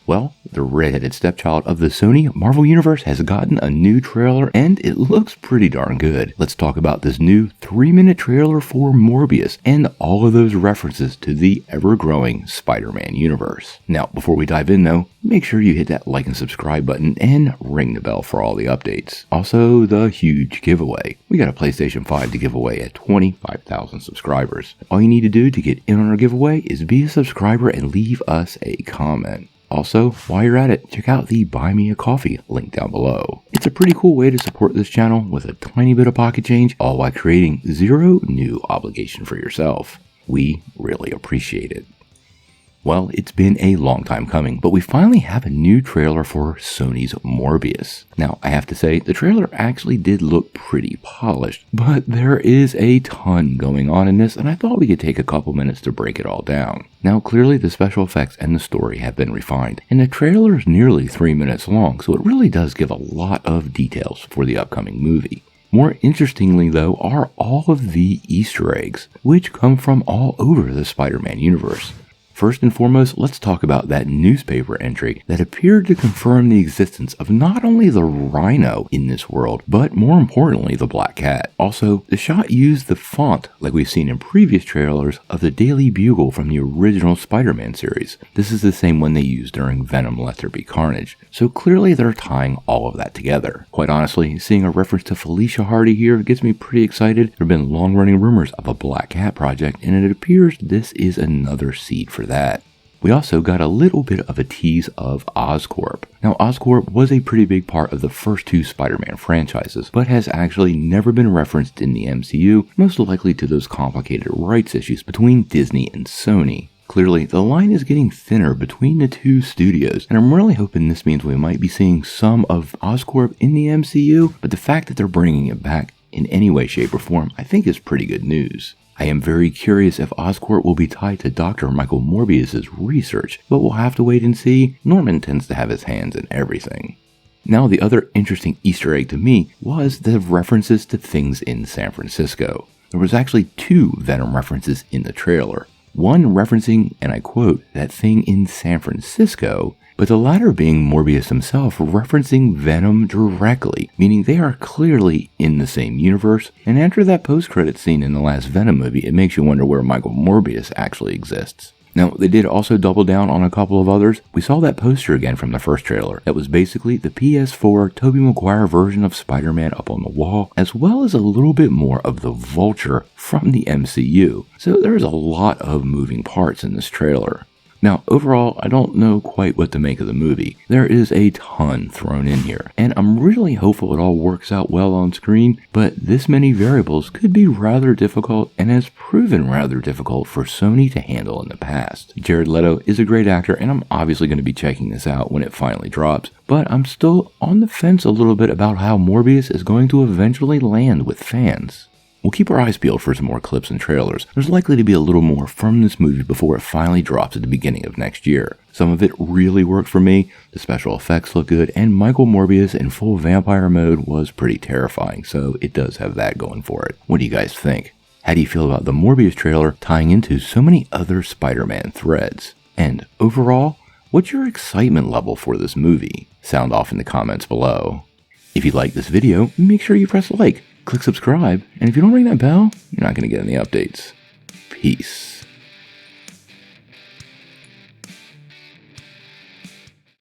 Well, the redheaded stepchild of the Sony Marvel Universe has gotten a new trailer, and it looks pretty darn good. Let's talk about this new 3-minute trailer for Morbius and all of those references to the ever-growing Spider-Man universe. Now, before we dive in though, make sure you hit that like and subscribe button and ring the bell for all the updates. Also, the huge giveaway. We got a PlayStation 5 to give away at 25,000 subscribers. All you need to do to get in on our giveaway is be a subscriber and leave us a comment. Also, while you're at it, check out the Buy Me a Coffee link down below. It's a pretty cool way to support this channel with a tiny bit of pocket change, all while creating zero new obligation for yourself. We really appreciate it. Well, it's been a long time coming, but we finally have a new trailer for Sony's Morbius. Now, I have to say, the trailer actually did look pretty polished, but there is a ton going on in this, and I thought we could take a couple minutes to break it all down. Now, clearly the special effects and the story have been refined, and the trailer is nearly 3 minutes long, so it really does give a lot of details for the upcoming movie. More interestingly though are all of the Easter eggs, which come from all over the Spider-Man universe. First and foremost, let's talk about that newspaper entry that appeared to confirm the existence of not only the Rhino in this world, but more importantly, the Black Cat. Also, the shot used the font, like we've seen in previous trailers, of the Daily Bugle from the original Spider-Man series. This is the same one they used during Venom Let There Be Carnage. So clearly they're tying all of that together. Quite honestly, seeing a reference to Felicia Hardy here gets me pretty excited. There have been long-running rumors of a Black Cat project, and it appears this is another seed for that. We also got a little bit of a tease of Oscorp. Now, Oscorp was a pretty big part of the first two Spider-Man franchises, but has actually never been referenced in the MCU, most likely to those complicated rights issues between Disney and Sony. Clearly, the line is getting thinner between the two studios, and I'm really hoping this means we might be seeing some of Oscorp in the MCU, but the fact that they're bringing it back in any way, shape, or form, I think is pretty good news. I am very curious if Oscorp will be tied to Dr. Michael Morbius' research, but we'll have to wait and see. Norman tends to have his hands in everything. Now, the other interesting Easter egg to me was the references to things in San Francisco. There was actually 2 Venom references in the trailer. One referencing, and I quote, that thing in San Francisco, but the latter being Morbius himself referencing Venom directly, meaning they are clearly in the same universe, and after that post-credit scene in the last Venom movie, it makes you wonder where Michael Morbius actually exists. Now, they did also double down on a couple of others. We saw that poster again from the first trailer. That was basically the PS4 Tobey Maguire version of Spider-Man up on the wall, as well as a little bit more of the Vulture from the MCU. So there's a lot of moving parts in this trailer. Now, overall, I don't know quite what to make of the movie. There is a ton thrown in here, and I'm really hopeful it all works out well on screen, but this many variables could be rather difficult and has proven rather difficult for Sony to handle in the past. Jared Leto is a great actor, and I'm obviously going to be checking this out when it finally drops, but I'm still on the fence a little bit about how Morbius is going to eventually land with fans. We'll keep our eyes peeled for some more clips and trailers. There's likely to be a little more from this movie before it finally drops at the beginning of next year. Some of it really worked for me, the special effects look good, and Michael Morbius in full vampire mode was pretty terrifying, so it does have that going for it. What do you guys think? How do you feel about the Morbius trailer tying into so many other Spider-Man threads? And overall, what's your excitement level for this movie? Sound off in the comments below. If you like this video, make sure you press like. Click subscribe, and if you don't ring that bell, you're not going to get any updates. Peace.